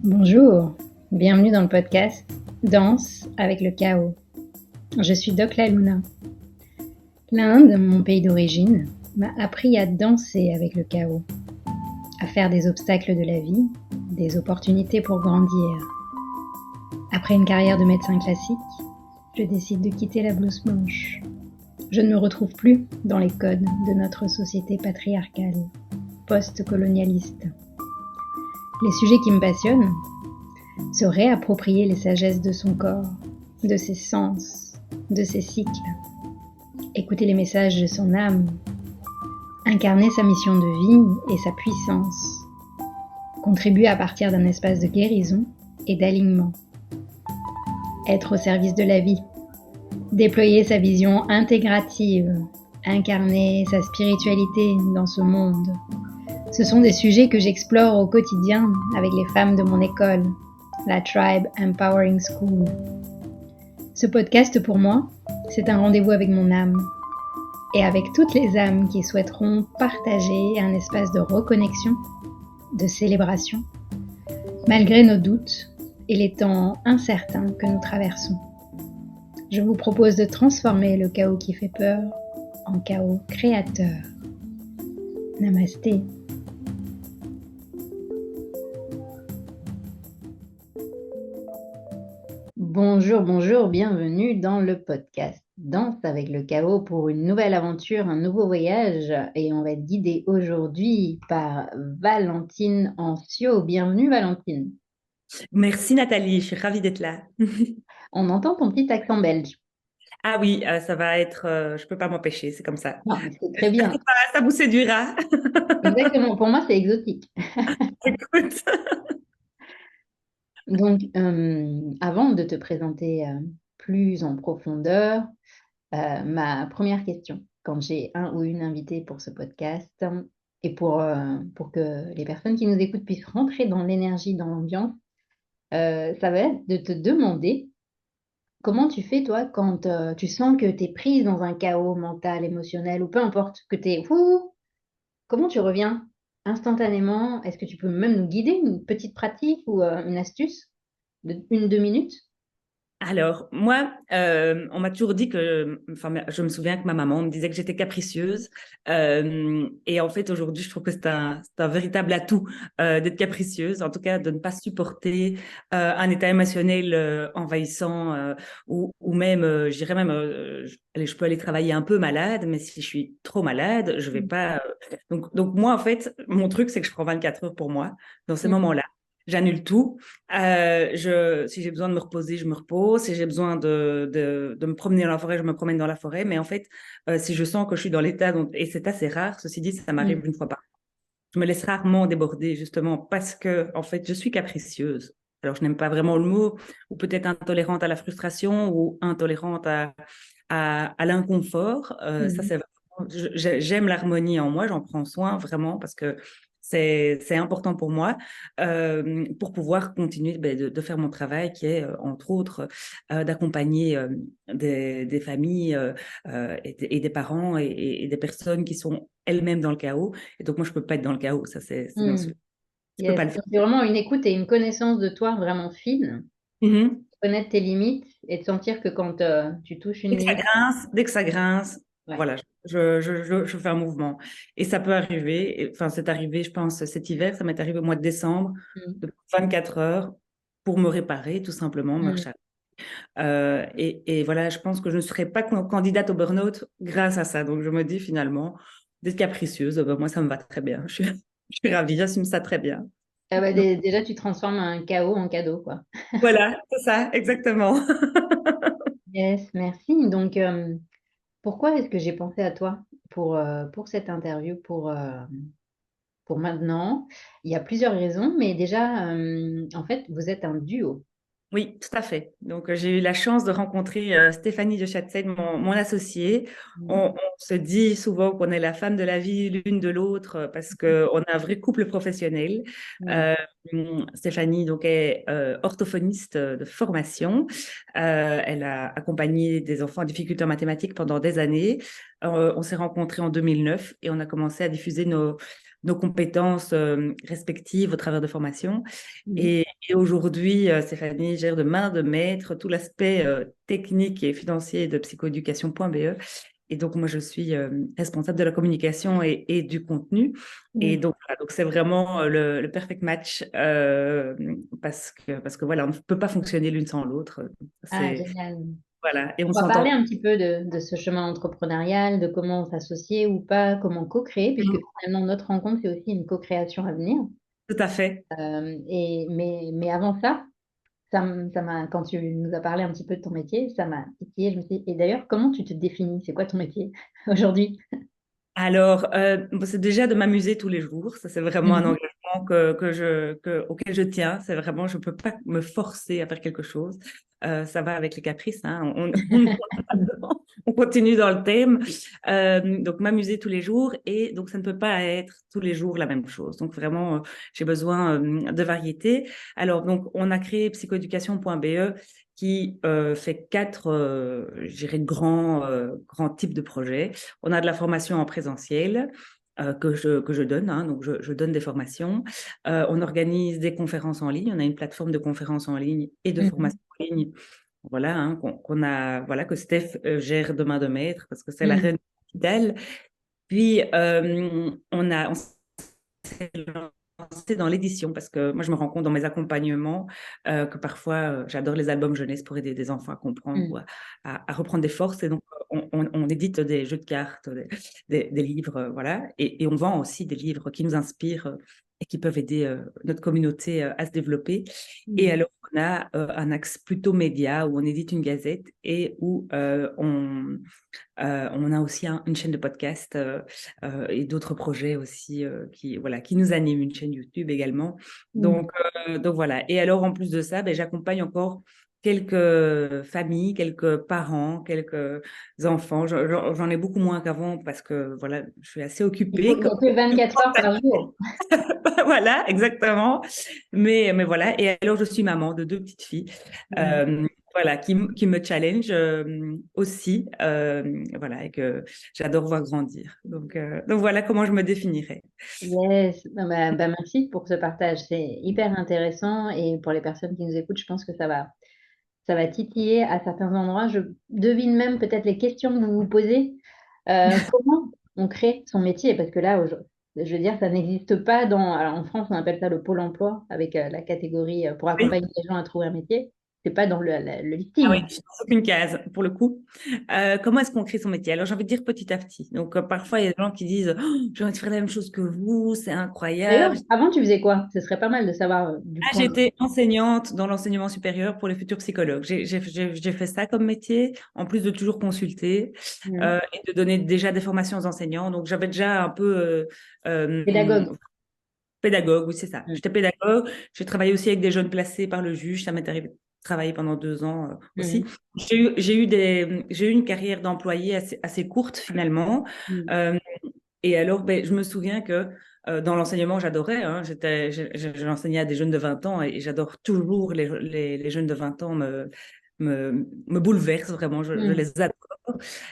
Bonjour, bienvenue dans le podcast Danse avec le chaos. Je suis Doc La Luna. L'Inde, mon pays d'origine, m'a appris à danser avec le chaos, à faire des obstacles de la vie, des opportunités pour grandir. Après une carrière de médecin classique, je décide de quitter la blouse blanche. Je ne me retrouve plus dans les codes de notre société patriarcale, post-colonialiste. Les sujets qui me passionnent, se réapproprier les sagesses de son corps, de ses sens, de ses cycles, écouter les messages de son âme, incarner sa mission de vie et sa puissance, contribuer à partir d'un espace de guérison et d'alignement, être au service de la vie, déployer sa vision intégrative, incarner sa spiritualité dans ce monde. Ce sont des sujets que j'explore au quotidien avec les femmes de mon école, la Tribe Empowering School. Ce podcast pour moi, c'est un rendez-vous avec mon âme et avec toutes les âmes qui souhaiteront partager un espace de reconnexion, de célébration, malgré nos doutes et les temps incertains que nous traversons. Je vous propose de transformer le chaos qui fait peur en chaos créateur. Namasté. Bonjour, bienvenue dans le podcast Danse avec le chaos pour une nouvelle aventure, un nouveau voyage. Et on va être guidé aujourd'hui par Valentine Ancio. Bienvenue Valentine. Merci Nathalie, je suis ravie d'être là. On entend ton petit accent belge. Ah oui, ça va être, je peux pas m'empêcher, c'est comme ça. Non, mais c'est très J'espère que bien. ça vous séduira. Exactement, pour moi c'est exotique. Écoute. Donc, avant de te présenter plus en profondeur, ma première question, quand j'ai un ou une invitée pour ce podcast, et pour que les personnes qui nous écoutent puissent rentrer dans l'énergie, dans l'ambiance, ça va être de te demander comment tu fais, toi, quand tu sens que tu es prise dans un chaos mental, émotionnel, ou peu importe, que tu es... Comment tu reviens instantanément? Est-ce que tu peux même nous guider, une petite pratique ou une astuce de 1-2 minutes? Alors, moi, on m'a toujours dit que, enfin, je me souviens que ma maman me disait que j'étais capricieuse. Et en fait, aujourd'hui, je trouve que c'est un véritable atout d'être capricieuse, en tout cas de ne pas supporter un état émotionnel envahissant ou même, je dirais même, allez, je peux aller travailler un peu malade, mais si je suis trop malade, je vais pas. Donc moi, en fait, mon truc, c'est que je prends 24 heures pour moi dans ces Mhm. moments-là. J'annule tout. Si j'ai besoin de me reposer, je me repose. Si j'ai besoin de me promener dans la forêt, je me promène dans la forêt. Mais en fait, si je sens que je suis dans l'état, et c'est assez rare, ceci dit, ça m'arrive Mhm. une fois par an. Je me laisse rarement déborder, justement, parce que, en fait, je suis capricieuse. Alors, je n'aime pas vraiment le mot, ou peut-être intolérante à la frustration, ou intolérante à l'inconfort. Ça, Mhm. c'est vraiment, j'aime l'harmonie en moi, j'en prends soin vraiment, parce que c'est important pour moi pour pouvoir continuer de faire mon travail qui est, entre autres, d'accompagner des familles et des parents et des personnes qui sont elles-mêmes dans le chaos. Et donc, moi, je ne peux pas être dans le chaos, ça, c'est bien sûr. Mhm. Je ne peux Yes. pas le faire. Donc, c'est vraiment une écoute et une connaissance de toi vraiment fine, Mhm. connaître tes limites et de sentir que quand tu touches une limite, Dès que ça grince, ouais. voilà, je fais un mouvement. Et ça peut arriver, enfin, c'est arrivé, je pense, cet hiver, ça m'est arrivé au mois de décembre, Mhm. de 24 heures pour me réparer, tout simplement, me Mhm. recharger. Et voilà, je pense que je ne serais pas candidate au burn-out grâce à ça. Donc, je me dis finalement, d'être capricieuse, ben, moi, ça me va très bien. Je suis ravie, j'assume ça très bien. Ah bah, Donc, déjà, tu transformes un chaos en cadeau, quoi. voilà, c'est ça, exactement. Yes, merci. Donc, pourquoi est-ce que j'ai pensé à toi pour cette interview, pour maintenant? Il y a plusieurs raisons, mais déjà, en fait, vous êtes un duo. Oui, tout à fait. Donc, j'ai eu la chance de rencontrer Stéphanie de Chatsey, mon associée. Mhm. On se dit souvent qu'on est la femme de la vie l'une de l'autre parce qu'on a un vrai couple professionnel. Mhm. Euh, Stéphanie donc, est orthophoniste de formation. Elle a accompagné des enfants en difficulté en mathématiques pendant des années. On s'est rencontrés en 2009 et on a commencé à diffuser nos compétences respectives au travers de formations. Mhm. Et aujourd'hui, Stéphanie gère de main de maître tout l'aspect technique et financier de psychoéducation.be. Et donc, moi, je suis responsable de la communication et du contenu. Et Mhm. donc, voilà, donc c'est vraiment le perfect match parce que voilà, on ne peut pas fonctionner l'une sans l'autre. Ah, C'est, génial. voilà, et on On va parler s'entend. un petit peu de ce chemin entrepreneurial, de comment s'associer ou pas, comment co-créer, puisque finalement notre rencontre, c'est aussi une co-création à venir. Tout à fait. Mais avant ça, quand tu nous as parlé un petit peu de ton métier, ça m'a titillé. Je me suis dit, et d'ailleurs, comment tu te définis? C'est quoi ton métier aujourd'hui? Alors, bon, c'est déjà de m'amuser tous les jours. Ça, c'est vraiment un Mhm. engagement auquel je tiens. C'est vraiment, je ne peux pas me forcer à faire quelque chose. Ça va avec les caprices, hein. On continue dans le thème. Donc, m'amuser tous les jours. Et donc, ça ne peut pas être tous les jours la même chose. Donc, vraiment, j'ai besoin de variété. Alors, donc, on a créé psychoéducation.be qui fait quatre, je dirais, grands types de projets. On a de la formation en présentiel que je donne, hein, donc je donne des formations. On organise des conférences en ligne. On a une plateforme de conférences en ligne et de Mhm. formation en ligne. Voilà, hein, qu'on a, voilà, que Steph gère de main de maître parce que c'est la Mhm. reine fidèle. Puis on s'est lancé dans l'édition parce que moi je me rends compte dans mes accompagnements que parfois j'adore les albums jeunesse pour aider des enfants à comprendre ou Mhm. à reprendre des forces et donc on édite des jeux de cartes, des livres, voilà, et on vend aussi des livres qui nous inspirent et qui peuvent aider notre communauté à se développer. Et Mhm. alors on a un axe plutôt média où on édite une gazette et où on a aussi une chaîne de podcast et d'autres projets aussi voilà, qui nous animent, une chaîne YouTube également. Mhm. Donc voilà. Et alors, en plus de ça, ben, j'accompagne encore quelques familles, quelques parents, quelques enfants. J'en ai beaucoup moins qu'avant parce que voilà, je suis assez Il occupée. n'y a que 24 heures par jour. Voilà, exactement. Mais voilà. Et alors, je suis maman de deux petites filles. Mhm. euh, voilà, qui me challenge aussi. Voilà, et que j'adore voir grandir. Donc voilà comment je me définirais. Yes, merci pour ce partage. C'est hyper intéressant et pour les personnes qui nous écoutent, je pense que ça va titiller à certains endroits. Je devine même peut-être les questions que vous vous posez. Comment on crée son métier? Parce que là, je veux dire, ça n'existe pas alors en France, on appelle ça le pôle emploi avec la catégorie pour Oui. accompagner les gens à trouver un métier. C'est pas dans le Ah oui, listing. je ne aucune case pour le coup. Comment est-ce qu'on crée son métier? Alors j'ai envie de dire petit à petit. Donc parfois il y a des gens qui disent oh, j'ai envie de faire la même chose que vous, c'est D'ailleurs, incroyable. avant, tu faisais quoi? Ce serait pas mal de savoir du Ah, point de vue. j'étais enseignante dans l'enseignement supérieur pour les futurs psychologues. J'ai fait ça comme métier, en plus de toujours consulter Mhm. et de donner déjà des formations aux enseignants. Donc, j'avais déjà un peu Pédagogue. pédagogue, oui, c'est ça. Mhm. J'étais pédagogue. J'ai travaillé aussi avec des jeunes placés par le juge. Ça m'est arrivé de travailler pendant 2 ans aussi. Mhm. J'ai eu une carrière d'employé assez courte finalement. Mhm. Euh, et alors, ben, je me souviens que dans l'enseignement, j'adorais. Hein, j'enseignais à des jeunes de 20 ans et j'adore toujours les jeunes de 20 ans me bouleversent vraiment. Je Mhm. les adore.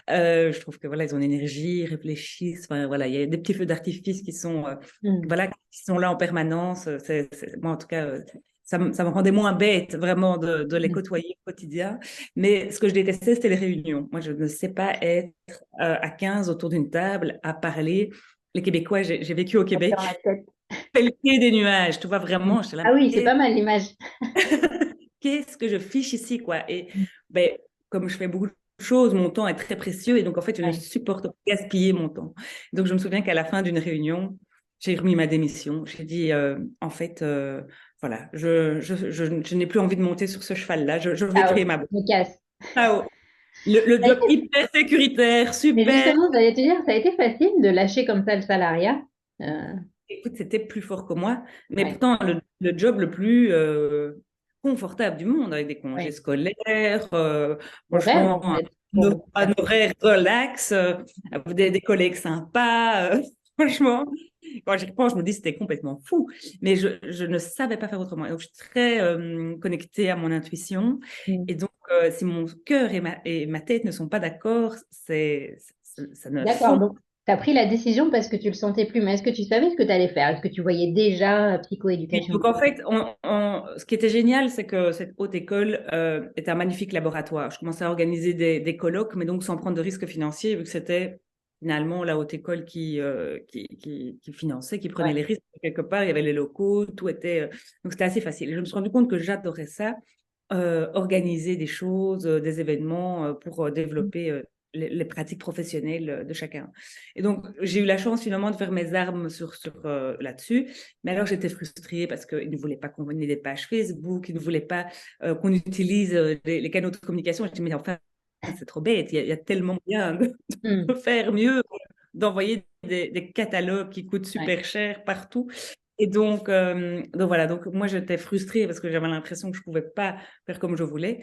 Je trouve que voilà, ils ont une énergie, ils réfléchissent. Enfin, voilà, il y a des petits feux d'artifice Mhm. voilà, qui sont là en permanence. Moi, en tout cas, ça me rendait moins bête vraiment de les Mhm. côtoyer au quotidien. Mais ce que je détestais, c'était les réunions. Moi, je ne sais pas être à 15 autour d'une table à parler. Les Québécois, j'ai vécu au Dans la Québec, tête. pelleter des nuages, tu vois Mhm. vraiment, j'étais là, Ah oui, c'est mais pas mal l'image. qu'est-ce que je fiche ici, quoi? Et ben, comme je fais beaucoup de choses, mon temps est très précieux et donc en fait, je ne Ouais. supporte pas gaspiller mon temps. Donc, je me souviens qu'à la fin d'une réunion, j'ai remis ma démission. J'ai dit, en fait, voilà, je n'ai plus envie de monter sur ce cheval-là. Je vais Ciao, créer ma boîte. je me casse. Ah, oh. Le Ça a job été- hyper sécuritaire, Mais super. justement, j'allais te dire, ça a été facile de lâcher comme ça le salariat. Euh, Écoute, c'était plus fort que moi, mais ouais, pourtant le job le plus confortable du monde, avec des congés ouais. scolaires, On rêve, en franchement, fait, pour beaucoup de un personnes. horaire relax, avec des collègues sympas, franchement. Quand j'y repense, je me dis que c'était complètement fou, mais je ne savais pas faire autrement. Donc, je suis très connectée à mon intuition, Mm. et donc, si mon cœur et ma tête ne sont pas d'accord, ça ne D'accord, fonctionne donc T'as pris la décision parce que tu le sentais plus, mais est-ce que tu savais ce que tu allais faire? Est-ce que tu voyais déjà Oui, psychoéducation? donc en fait, ce qui était génial, c'est que cette haute école était un magnifique laboratoire. Je commençais à organiser des colloques, mais donc sans prendre de risques financiers, vu que c'était finalement la haute école qui finançait, qui prenait Ouais. les risques. Quelque part, il y avait les locaux, tout était... donc c'était assez facile. Et je me suis rendu compte que j'adorais ça, organiser des choses, des événements pour développer les pratiques professionnelles de chacun. Et donc, j'ai eu la chance finalement de faire mes armes là-dessus. Mais alors, j'étais frustrée parce qu'ils ne voulaient pas qu'on ait des pages Facebook, ils ne voulaient pas qu'on utilise les canaux de communication. Je dis, mais enfin, c'est trop bête, il y a tellement moyen de Hmm. faire mieux, d'envoyer des catalogues qui coûtent Ouais. super cher partout. Et donc voilà, donc moi j'étais frustrée parce que j'avais l'impression que je ne pouvais pas faire comme je voulais.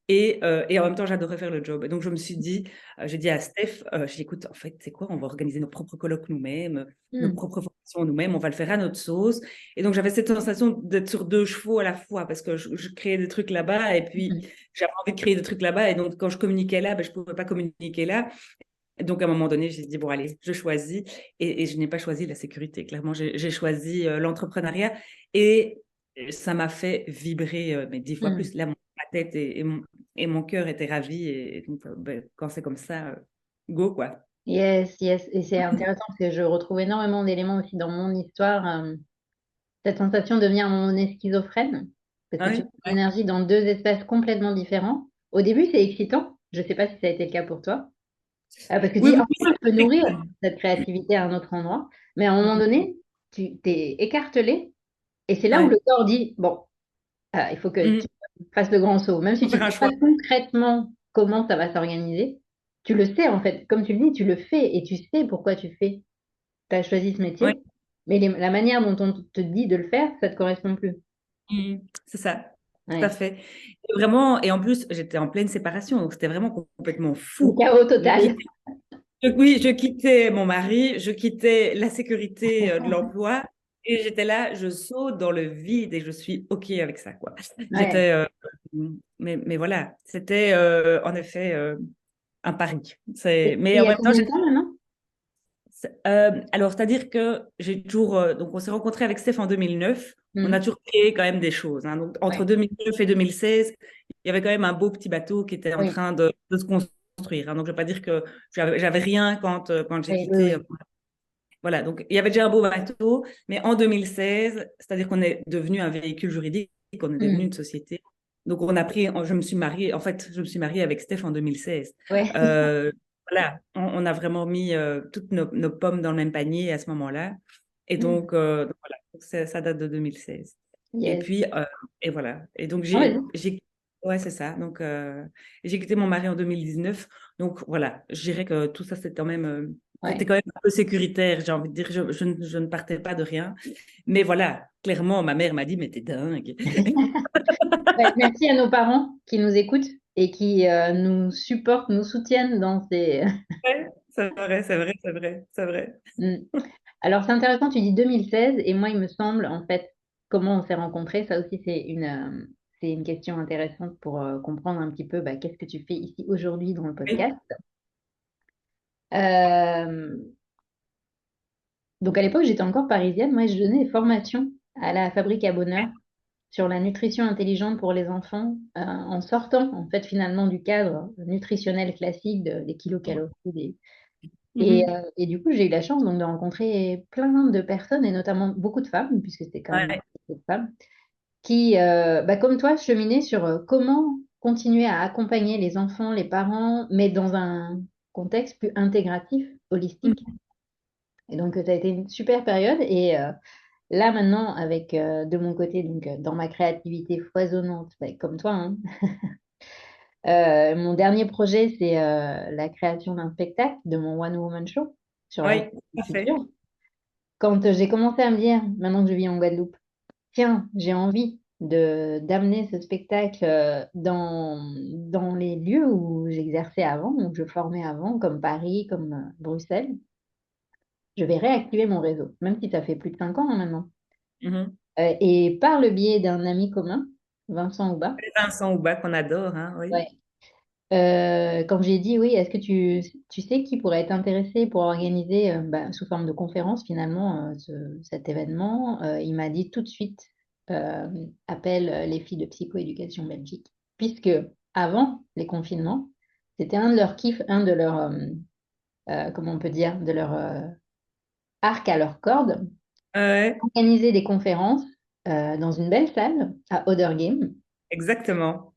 Et en même temps, j'adorais faire le job. Et donc, je me suis dit, j'ai dit à Steph, j'ai dit, écoute, en fait, c'est quoi, on va organiser nos propres colloques nous-mêmes, nos Hmm. propres formations nous-mêmes, on va le faire à notre sauce. Et donc, j'avais cette sensation d'être sur deux chevaux à la fois parce que je créais des trucs là-bas et puis Hmm. j'avais envie de créer des trucs là-bas. Et donc, quand je communiquais là, ben, je ne pouvais pas communiquer là. Et donc, à un moment donné, j'ai dit, bon, allez, je choisis. Et je n'ai pas choisi la sécurité. Clairement, j'ai choisi l'entrepreneuriat et ça m'a fait vibrer, mais 10 fois Hmm. plus. Là, ma tête et mon cœur étaient ravis. Et donc, ben, quand c'est comme ça, go, quoi. Yes, yes. Et c'est intéressant parce que je retrouve énormément d'éléments aussi dans mon histoire. Cette sensation de devenir à un moment donné schizophrène, parce que tu Oui, mets l'énergie dans deux espaces complètement différents. Au début, c'est excitant. Je ne sais pas si ça a été le cas pour toi. Parce que tu oui, dis, oui, oh, oui, ça peut nourrir cette créativité à un autre endroit. Mais à un moment donné, tu t'es écartelé. Et c'est là où le ouais. corps dit, bon, il faut que tu Mhm. fasses le grand saut. Même si Faut tu faire ne un sais pas choix. concrètement comment ça va s'organiser, tu le sais en fait. Comme tu le dis, tu le fais et tu sais pourquoi tu fais. Tu as choisi ce Oui, métier. Mais la manière dont on te dit de le faire, ça ne te correspond plus. c'est ça. Tout à Ouais. fait. Et vraiment, et en plus, j'étais en pleine séparation, donc c'était vraiment complètement Le fou. chaos Je total. quittais Oui, je quittais mon mari, je quittais la sécurité de l'emploi et j'étais là, je saute dans le vide et je suis OK avec ça, quoi. Ouais. J'étais, mais voilà, c'était en effet un pari. Et Mais il en y a même temps, combien de temps maintenant? alors c'est-à-dire que j'ai toujours, donc on s'est rencontrés avec Steph en 2009, on a Hmm. toujours créé quand même des choses, hein. Donc entre Ouais. 2009 et 2016, il y avait quand même un beau petit bateau qui était en Oui. train de se construire, hein. Donc je ne vais pas dire que j'avais rien quand j'ai Oui, oui, quitté. oui. Voilà, donc il y avait déjà un beau bateau, mais en 2016, c'est-à-dire qu'on est devenu un véhicule juridique, on est devenu Hmm. une société. Donc je me suis mariée, en fait, je me suis mariée avec Steph en 2016. Ouais. Euh, voilà, on a vraiment mis toutes nos pommes dans le même panier à ce moment-là. Et Hmm. donc voilà, ça date de 2016. Et Yes. puis, et voilà. Et donc, Ah, vas-y. ouais, c'est ça. Donc, j'ai quitté mon mari en 2019. Donc, voilà, je dirais que tout ça, c'était Ouais. quand même un peu sécuritaire, j'ai envie de dire. Je ne partais pas de rien. Mais voilà, clairement, ma mère m'a dit, mais t'es dingue. Ouais, merci à nos parents qui nous écoutent et qui nous supportent, nous soutiennent dans ces... Ouais, c'est vrai, c'est vrai, c'est vrai, c'est vrai. Hmm. Alors, c'est intéressant, tu dis 2016 et moi, il me semble, en fait, comment on s'est rencontrés, ça aussi, c'est une question intéressante pour comprendre un petit peu bah, qu'est-ce que tu fais ici aujourd'hui dans le Oui, podcast. Euh, donc, à l'époque, j'étais encore parisienne. Moi, je donnais des formations à la Fabrique à Bonheur sur la nutrition intelligente pour les enfants en sortant, en fait, finalement, du cadre nutritionnel classique des kilocalories. Et du coup, j'ai eu la chance donc, de rencontrer plein de personnes, et notamment beaucoup de femmes, puisque c'était quand même ouais. beaucoup de femmes, qui, bah, comme toi, cheminaient sur comment continuer à accompagner les enfants, les parents, mais dans un contexte plus intégratif, holistique. Et donc, ça a été une super période. Et là, maintenant, avec de mon côté, donc, dans ma créativité foisonnante, bah, comme toi, hein, mon dernier projet, c'est la création d'un spectacle de mon One Woman Show sur la Oui, scène tout du à fait. futur. Quand j'ai commencé à me dire, maintenant que je vis en Guadeloupe, tiens, j'ai envie de d'amener ce spectacle dans les lieux où j'exerçais avant, où je formais avant, comme Paris, comme Bruxelles, je vais réactiver mon réseau, même si ça fait plus de 5 ans hein, maintenant. Mhm. Et par le biais d'un ami commun, Vincent Houba, Vincent Houba qu'on adore, hein, oui. ouais, Quand j'ai dit oui, est-ce que tu sais qui pourrait être intéressé pour organiser sous forme de conférence finalement cet événement, il m'a dit tout de suite euh, appelle les filles de psychoéducation Belgique, puisque avant les confinements, c'était un de leurs kiffs, un de leurs comment on peut dire, de leur arc à leur corde, Ouais, organiser des conférences dans une belle salle à Game. exactement.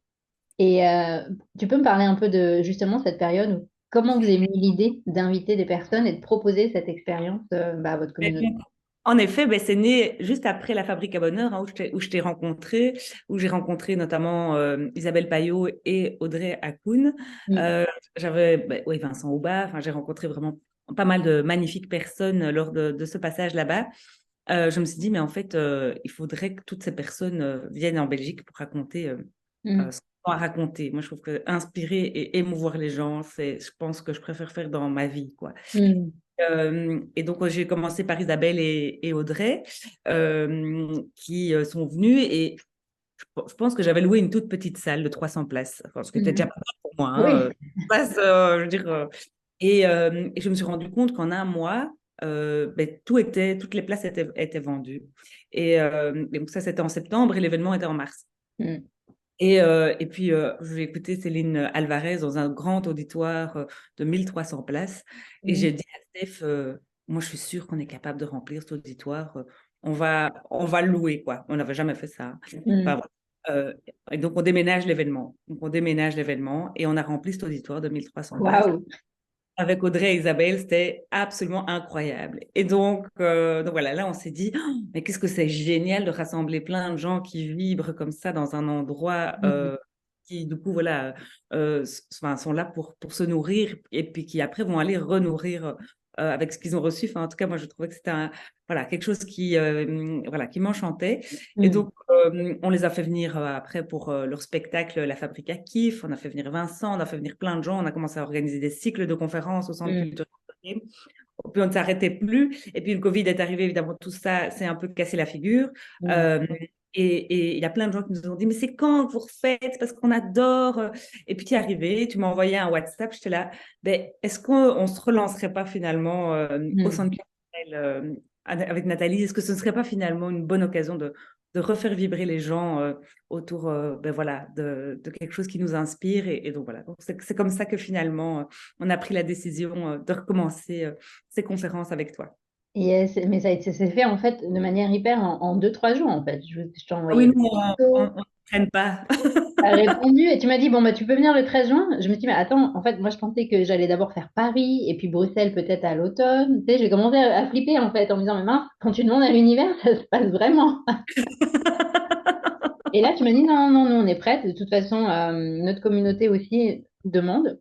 Et tu peux me parler un peu de justement cette période où comment vous avez eu l'idée d'inviter des personnes et de proposer cette expérience à votre Mais communauté? bon, en effet, ben, c'est né juste après la Fabrique à Bonheur, hein, où je t'ai rencontré, où j'ai rencontré notamment Isabelle Payot et Audrey Hakoun. Mm. Euh, j'avais ben, oui, Vincent Aubin, enfin, j'ai rencontré vraiment pas mal de magnifiques personnes lors de ce passage là-bas. Je me suis dit, mais en fait, il faudrait que toutes ces personnes viennent en Belgique pour raconter Mm. ce qu'on a à raconter. Moi, je trouve que inspirer et émouvoir les gens, c'est, je pense que je préfère faire dans ma vie, quoi. Mm. Et donc, j'ai commencé par Isabelle et Audrey, qui sont venues. Et je pense que j'avais loué une toute petite salle de 300 places, enfin, ce qui était déjà Mm. pas mal pour moi. Hein, Oui. je veux dire, et je me suis rendu compte qu'en un mois, ben, toutes les places étaient vendues. Et donc, ça, c'était en septembre et l'événement était en mars. Mm. Et puis, j'ai écouté Céline Alvarez dans un grand auditoire de 1300 places. Et Mm. j'ai dit à Steph, moi, je suis sûre qu'on est capable de remplir cet auditoire. On va le louer, quoi. On n'avait jamais fait ça. Enfin, Mm. voilà. Et donc, on déménage l'événement. Donc, on déménage l'événement et on a rempli cet auditoire de 1300 places Waouh. avec Audrey et Isabelle, c'était absolument incroyable. Et donc voilà, là, on s'est dit, oh, mais qu'est-ce que c'est génial de rassembler plein de gens qui vibrent comme ça dans un endroit Mm. qui, du coup, voilà, enfin, sont là pour se nourrir et puis qui après vont aller renourrir avec ce qu'ils ont reçu. Enfin, en tout cas, moi, je trouvais que c'était voilà, quelque chose voilà, qui m'enchantait. Et Mm. donc, on les a fait venir après pour leur spectacle La Fabrique à Kiff. On a fait venir Vincent, on a fait venir plein de gens. On a commencé à organiser des cycles de conférences au Centre Mm. culturel. Puis on ne s'arrêtait plus. Et puis le Covid est arrivé, évidemment, tout ça s'est un peu cassé la figure. Mm. Euh, et il y a plein de gens qui nous ont dit, mais c'est quand que vous refaites? Parce qu'on adore. Et puis tu es arrivé, tu m'as envoyé un WhatsApp, j'étais là, ben, est-ce qu'on ne se relancerait pas finalement au Mm. Centre culturel avec Nathalie? Est-ce que ce ne serait pas finalement une bonne occasion de refaire vibrer les gens autour ben voilà, de quelque chose qui nous inspire? Et donc voilà, donc c'est comme ça que finalement, on a pris la décision de recommencer ces conférences avec toi. Yes, mais ça s'est fait en fait de manière hyper en 2-3 jours en fait. Je t'ai Ah oui, envoyé le nous, texto. on ne traîne pas. T'as répondu et tu m'as dit, bon, bah, tu peux venir le 13 juin. Je me suis dit, mais attends, en fait, moi, je pensais que j'allais d'abord faire Paris et puis Bruxelles peut-être à l'automne. Tu sais, j'ai commencé à flipper, en fait, en me disant, mais mince, quand tu demandes à l'univers, ça se passe vraiment. Et là, tu m'as dit, non, non, nous, on est prête. De toute façon, notre communauté aussi demande.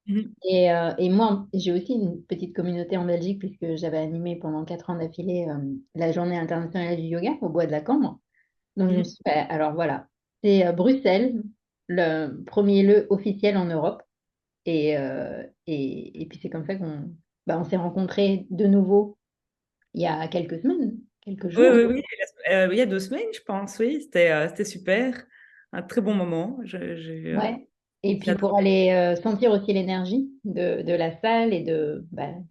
Mhm. Et moi, j'ai aussi une petite communauté en Belgique puisque j'avais animé pendant 4 ans d'affilée la journée internationale du yoga au Bois de la Cambre. Donc, je me Mhm. suis dit, bah, alors voilà, c'est Bruxelles, le premier lieu officiel en Europe. Et puis c'est comme ça on s'est rencontrés de nouveau il y a quelques semaines, quelques Oui, jours. oui, oui. Il y a 2 semaines, je pense, oui. C'était super. Un très bon moment. Ouais. Et puis J'adore. pour aller sentir aussi l'énergie de la salle et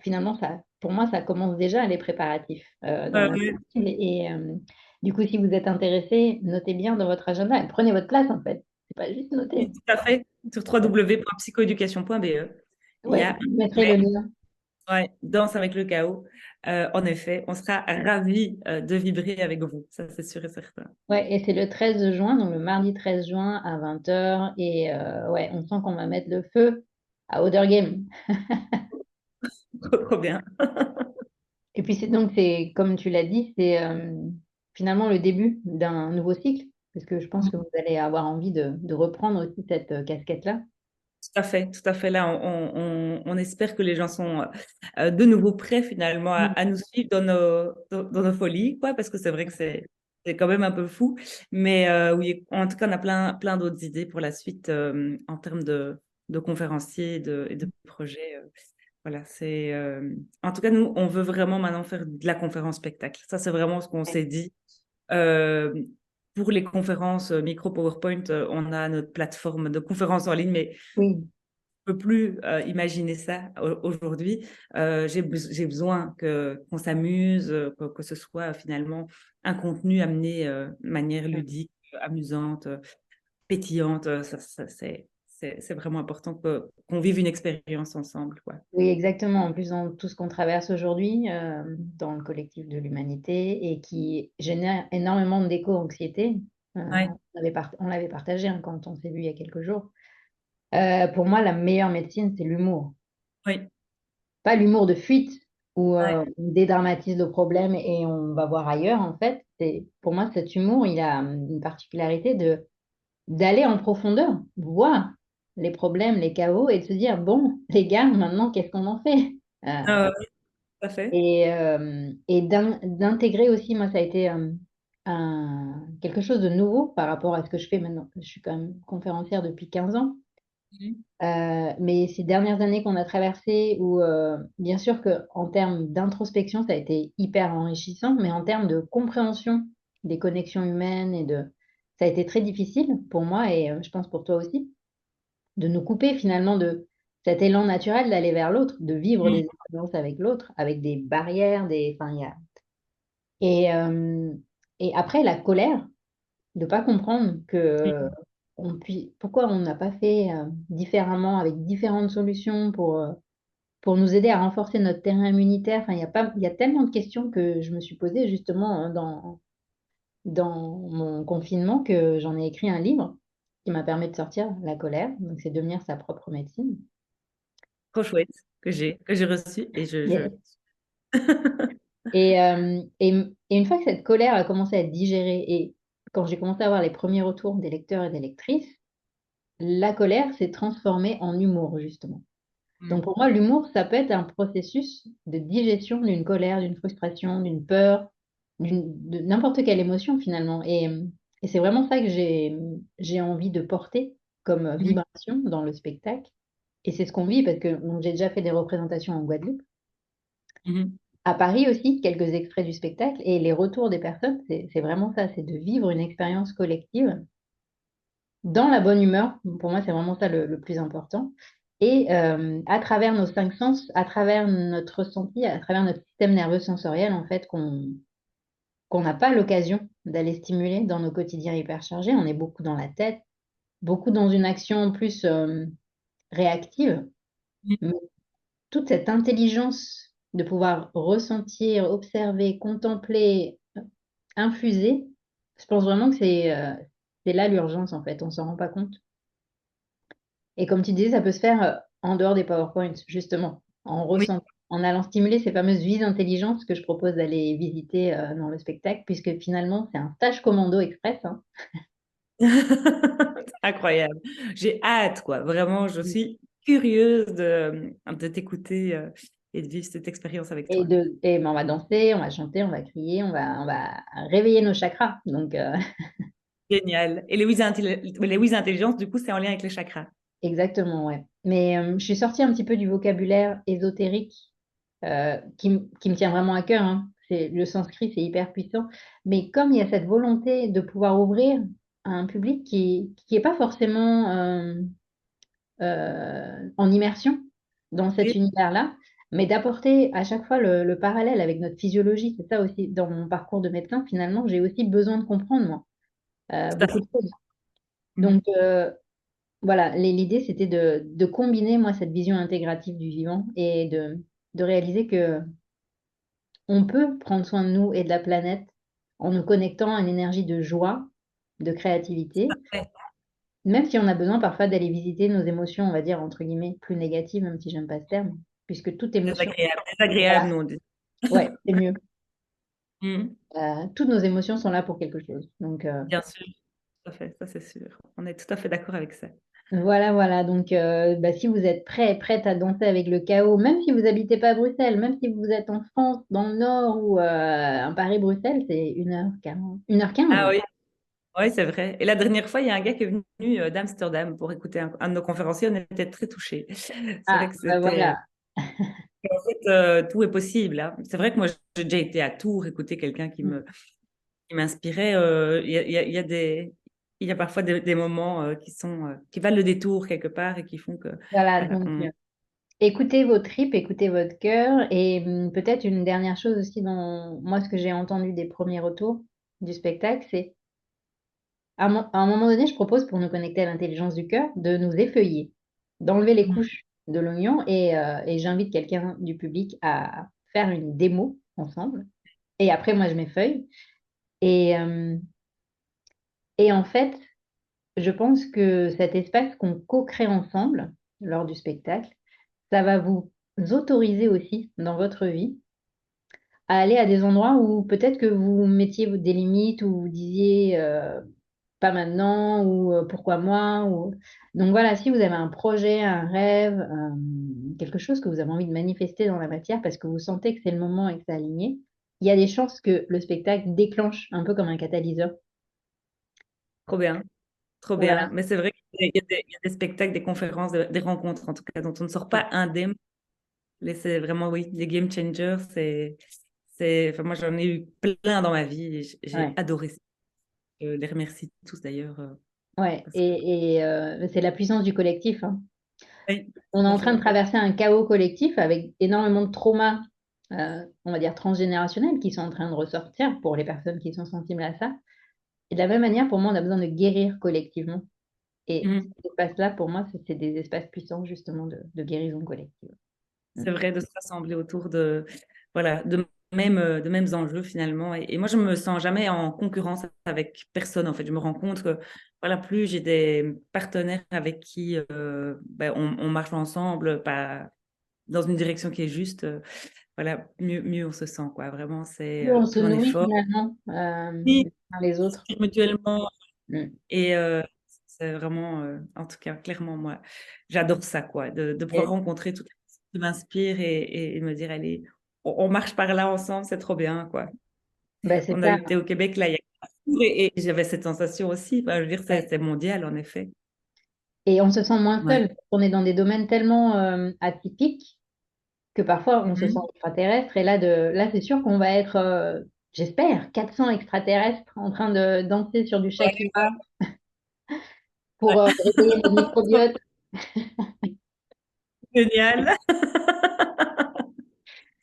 finalement, ça, pour moi, ça commence déjà les préparatifs dans la Ouais, salle. Et du coup, si vous êtes intéressé, notez bien dans votre agenda et prenez votre place en fait. C'est pas juste oui, noter. tout à fait. Sur www.psychoeducation.be. Il y Ouais, a je mettrai le lien. ouais, Danse avec le chaos. En effet, on sera ravis de vibrer avec vous. Ça, c'est sûr et certain. Ouais, et c'est le 13 juin, donc le mardi 13 juin à 20 h. Et ouais, on sent qu'on va mettre le feu à Game. Trop, trop bien. Et puis c'est comme tu l'as dit, c'est finalement le début d'un nouveau cycle, parce que je pense que vous allez avoir envie de reprendre aussi cette casquette-là. Tout à fait, tout à fait. Là, on espère que les gens sont de nouveau prêts finalement Mm. à nous suivre dans nos folies, quoi, parce que c'est vrai que c'est quand même un peu fou. Mais oui, en tout cas, on a plein d'autres idées pour la suite en termes de conférenciers et de projets. Voilà, en tout cas, nous, on veut vraiment maintenant faire de la conférence spectacle. Ça, c'est vraiment ce qu'on Ouais. s'est dit. Euh, pour les conférences micro PowerPoint, on a notre plateforme de conférences en ligne, mais Oui. peux plus imaginer ça aujourd'hui. J'ai besoin qu'on s'amuse, que ce soit finalement un contenu amené de manière ludique, amusante, pétillante. C'est vraiment important qu'on vive une expérience ensemble, quoi. Oui, exactement. En plus, dans tout ce qu'on traverse aujourd'hui, dans le collectif de l'humanité et qui génère énormément d'éco-anxiété, Ouais, on l'avait partagé hein, quand on s'est vu il y a quelques jours. Pour moi, la meilleure médecine, c'est l'humour. oui, Pas l'humour de fuite où ouais. on dédramatise le problème et on va voir ailleurs, en fait. Pour moi, cet humour, il a une particularité d'aller en profondeur, voir les problèmes, les chaos et de se dire, bon, les gars, maintenant, qu'est-ce qu'on en fait? Oui, tout à fait. Et d'intégrer aussi, moi, ça a été quelque chose de nouveau par rapport à ce que je fais maintenant. Je suis quand même conférencière depuis 15 ans. Mhm. Mais ces dernières années qu'on a traversées, où bien sûr qu'en termes d'introspection, ça a été hyper enrichissant, mais en termes de compréhension des connexions humaines ça a été très difficile pour moi et je pense pour toi aussi, de nous couper finalement de cet élan naturel d'aller vers l'autre, de vivre des expériences avec l'autre, avec des barrières, enfin, et, euh, et après la colère, de pas comprendre que pourquoi on n'a pas fait différemment, avec différentes solutions pour nous aider à renforcer notre terrain immunitaire. Enfin, il y a tellement de questions que je me suis posées justement dans mon confinement que j'en ai écrit un livre qui m'a permis de sortir la colère. Donc, c'est devenir sa propre médecine. Trop chouette que j'ai reçu et Yes. Et une fois que cette colère a commencé à être digérée et quand j'ai commencé à avoir les premiers retours des lecteurs et des lectrices, la colère s'est transformée en humour, justement. Donc Mm. pour moi, l'humour, ça peut être un processus de digestion d'une colère, d'une frustration, d'une peur, de n'importe quelle émotion finalement. Et c'est vraiment ça que j'ai envie de porter comme Mhm. vibration dans le spectacle. Et c'est ce qu'on vit parce que donc, j'ai déjà fait des représentations en Guadeloupe. Mhm. À Paris aussi, quelques extraits du spectacle. Et les retours des personnes, c'est vraiment ça, c'est de vivre une expérience collective dans la bonne humeur. Pour moi, c'est vraiment ça le plus important. Et à travers nos cinq sens, à travers notre ressenti, à travers notre système nerveux sensoriel, en fait, qu'on n'a pas l'occasion d'aller stimuler dans nos quotidiens hyperchargés. On est beaucoup dans la tête, beaucoup dans une action plus réactive. Mais toute cette intelligence de pouvoir ressentir, observer, contempler, infuser, je pense vraiment que c'est là l'urgence, en fait. On s'en rend pas compte. Et comme tu disais, ça peut se faire en dehors des PowerPoints, justement, Oui. en allant stimuler ces fameuses vies d'intelligence que je propose d'aller visiter dans le spectacle, puisque finalement, c'est un stage commando express, hein. Incroyable. J'ai hâte, quoi. Vraiment, je suis curieuse de t'écouter et de vivre cette expérience avec toi. Ben, on va danser, on va chanter, on va crier, on va réveiller nos chakras. Donc, Génial. Et les Wiz Intelligence, du coup, c'est en lien avec les chakras. exactement, ouais. Mais je suis sortie un petit peu du vocabulaire ésotérique qui me tient vraiment à cœur, hein. Le sanskrit, c'est hyper puissant. Mais comme il y a cette volonté de pouvoir ouvrir à un public qui est pas forcément en immersion dans cet Oui, univers-là, mais d'apporter à chaque fois le parallèle avec notre physiologie. C'est ça aussi, dans mon parcours de médecin, finalement, j'ai aussi besoin de comprendre, moi, tout à beaucoup fait. de choses. Mhm. Donc, voilà, l'idée, c'était de combiner, moi, cette vision intégrative du vivant et de réaliser que on peut prendre soin de nous et de la planète en nous connectant à une énergie de joie, de créativité, Ouais. même si on a besoin parfois d'aller visiter nos émotions, on va dire, entre guillemets, plus négatives, même si j'aime pas ce terme, puisque toute émotion, Désagréable. Désagréable, voilà, nous, on dit. ouais, c'est mieux. Mhm. Toutes nos émotions sont là pour quelque chose. Donc, Bien sûr, tout à fait, ça c'est sûr. On est tout à fait d'accord avec ça. voilà, voilà. Donc, bah, si vous êtes prêt, prête à danser avec le chaos, même si vous habitez pas à Bruxelles, même si vous êtes en France, dans le Nord ou à Paris-Bruxelles, c'est 1h40, 1h15. Ah oui, oui, c'est vrai. Et la dernière fois, il y a un gars qui est venu d'Amsterdam pour écouter un de nos conférenciers. On était très touchés. C'est Ah, vrai que bah c'était. voilà. En fait, tout est possible, hein. C'est vrai que moi, j'ai déjà été à Tours écouter quelqu'un qui m'inspirait. Il y a des il y a parfois des moments qui valent le détour quelque part et qui font que Voilà, voilà, donc écoutez vos tripes, écoutez votre cœur et peut-être une dernière chose aussi dans moi, ce que j'ai entendu des premiers retours du spectacle, c'est à un moment donné, je propose pour nous connecter à l'intelligence du cœur de nous effeuiller, d'enlever les couches de l'oignon et j'invite quelqu'un du public à faire une démo ensemble et après moi je m'effeuille et hem et en fait, je pense que cet espace qu'on co-crée ensemble lors du spectacle, ça va vous autoriser aussi dans votre vie à aller à des endroits où peut-être que vous mettiez des limites, où vous disiez, «Pas maintenant» ou «Pourquoi moi?» ou donc voilà, si vous avez un projet, un rêve, quelque chose que vous avez envie de manifester dans la matière parce que vous sentez que c'est le moment et que c'est aligné, il y a des chances que le spectacle déclenche un peu comme un catalyseur. trop bien. Trop bien. Voilà, Mais c'est vrai qu'il y a des spectacles, des conférences, des rencontres, en tout cas, dont on ne sort pas indemne. Mais c'est vraiment, oui, les game changers, enfin, moi, j'en ai eu plein dans ma vie et j'ai ouais. adoré ça. Je les remercie tous d'ailleurs. Ouais Parce que, et c'est la puissance du collectif, hein. oui, On est tout à en train de fait. traverser un chaos collectif avec énormément de traumas, on va dire transgénérationnels qui sont en train de ressortir pour les personnes qui sont sensibles à ça et de la même manière, pour moi, on a besoin de guérir collectivement et Mhm. ces espaces-là, pour moi, c'est des espaces puissants justement de guérison collective. Mmh. C'est vrai de se rassembler autour voilà, de mêmes enjeux finalement. Et moi, je me sens jamais en concurrence avec personne. En fait, je me rends compte que voilà, plus j'ai des partenaires avec qui ben, on marche ensemble, pas dans une direction qui est juste, voilà, mieux on se sent, quoi. Vraiment, c'est Plus on se plus on est nourrit fort. finalement, Oui, les uns les autres. mutuellement. Mmh Et c'est vraiment, en tout cas, clairement, moi, j'adore ça, quoi, de pouvoir et rencontrer toutes les personnes qui m'inspirent et me dire, allez, on marche par là ensemble, c'est trop bien, quoi. bah, c'est On a ça, été au Québec, là, il y a 15 jours et j'avais cette sensation aussi. Enfin, je veux dire, ouais c'est mondial, en effet. et on se sent moins Ouais. seul. On est dans des domaines tellement, atypiques que parfois on se sent Mhm. extraterrestre et là c'est sûr qu'on va être, j'espère 400 extraterrestres en train de danser sur du Ouais, Shakira pour, réveiller notre trop microbiote. génial.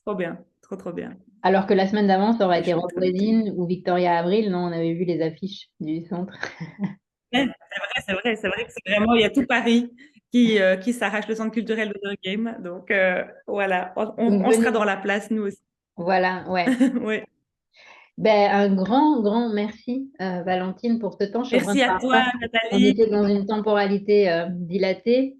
Trop bien, trop bien. Alors que la semaine d'avant, ça aurait C'est été chouette Rose comme idée. Voisine ou Victoria Avril. Non, on avait vu les affiches du centre. Ouais, c'est vrai que c'est vraiment, il y a tout Paris qui s'arrache le centre culturel de Game. Donc voilà, Donc on sera venez, dans la place, nous aussi. voilà, ouais. Ouais. Ben, un grand, grand merci, Valentine, pour ce temps. Je suis en train de Merci à voir toi, ça. On Nathalie. était dans une temporalité, dilatée.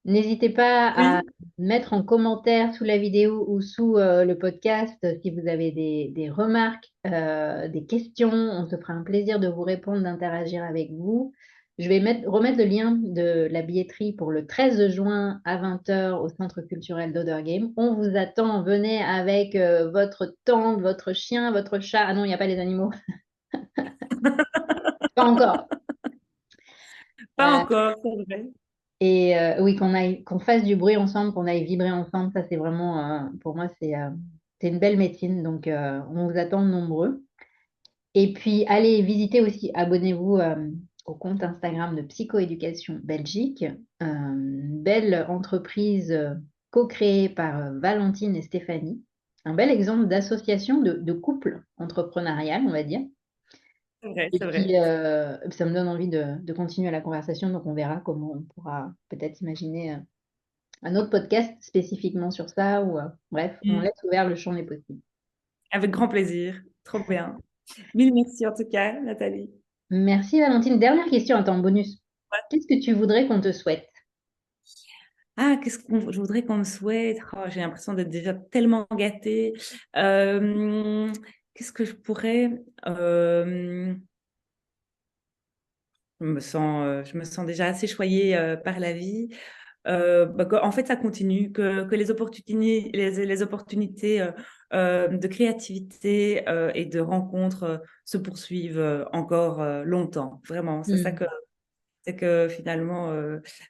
N'hésitez pas à Oui, mettre en commentaire sous la vidéo ou sous le podcast si vous avez des remarques, des questions. On se fera un plaisir de vous répondre, d'interagir avec vous. Je vais remettre le lien de la billetterie pour le 13 juin à 20 h au Centre culturel d'Odergame. On vous attend. Venez avec votre tante, votre chien, votre chat. Ah non, il n'y a pas les animaux. Pas encore. pas Euh, encore, c'est vrai. et oui, qu'on fasse du bruit ensemble, qu'on aille vibrer ensemble, ça c'est vraiment, pour moi, c'est une belle médecine. Donc, on vous attend nombreux. Et puis, allez visiter aussi, abonnez-vous au compte Instagram de Psychoéducation Belgique, une belle entreprise co-créée par Valentine et Stéphanie. Un bel exemple d'association de couple entrepreneurial, on va dire. C'est vrai, Et c'est puis, vrai. ça me donne envie de continuer la conversation, donc on verra comment on pourra peut-être imaginer un autre podcast spécifiquement sur ça, ou bref, on Mm. laisse ouvert le champ des possibles. Avec grand plaisir. Trop bien. Mille merci en tout cas, Nathalie. Merci Valentine. Dernière question, attends, bonus. Qu'est-ce que tu voudrais qu'on te souhaite? Ah, je voudrais qu'on me souhaite? Oh, j'ai l'impression d'être déjà tellement gâtée. Qu'est-ce que je pourrais? Je me sens déjà assez choyée par la vie. En fait, ça continue, que les opportunités de créativité et de rencontres se poursuivent encore longtemps. Vraiment, Hmm. c'est que finalement,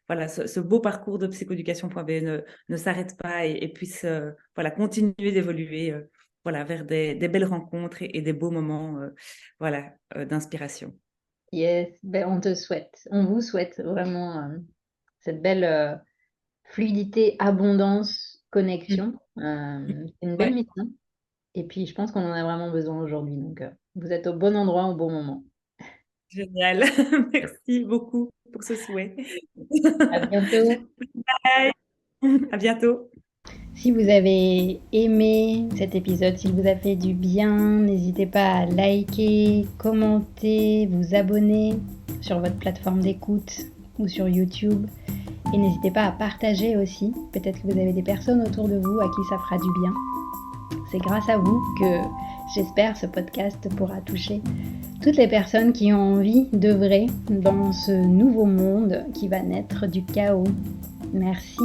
voilà, ce beau parcours de psychoéducation.be ne s'arrête pas et puisse voilà, continuer d'évoluer voilà, vers des belles rencontres et des beaux moments voilà, d'inspiration. Yes, ben, on vous souhaite vraiment cette belle fluidité, abondance, Mm. connexion. C'est une belle Ouais, mission. Et puis, je pense qu'on en a vraiment besoin aujourd'hui. Donc, vous êtes au bon endroit au bon moment. génial. Merci beaucoup pour ce souhait. À bientôt. Bye. À bientôt. Si vous avez aimé cet épisode, s'il vous a fait du bien, n'hésitez pas à liker, commenter, vous abonner sur votre plateforme d'écoute ou sur YouTube. Et n'hésitez pas à partager aussi. Peut-être que vous avez des personnes autour de vous à qui ça fera du bien. C'est grâce à vous que j'espère ce podcast pourra toucher toutes les personnes qui ont envie d'œuvrer dans ce nouveau monde qui va naître du chaos. Merci.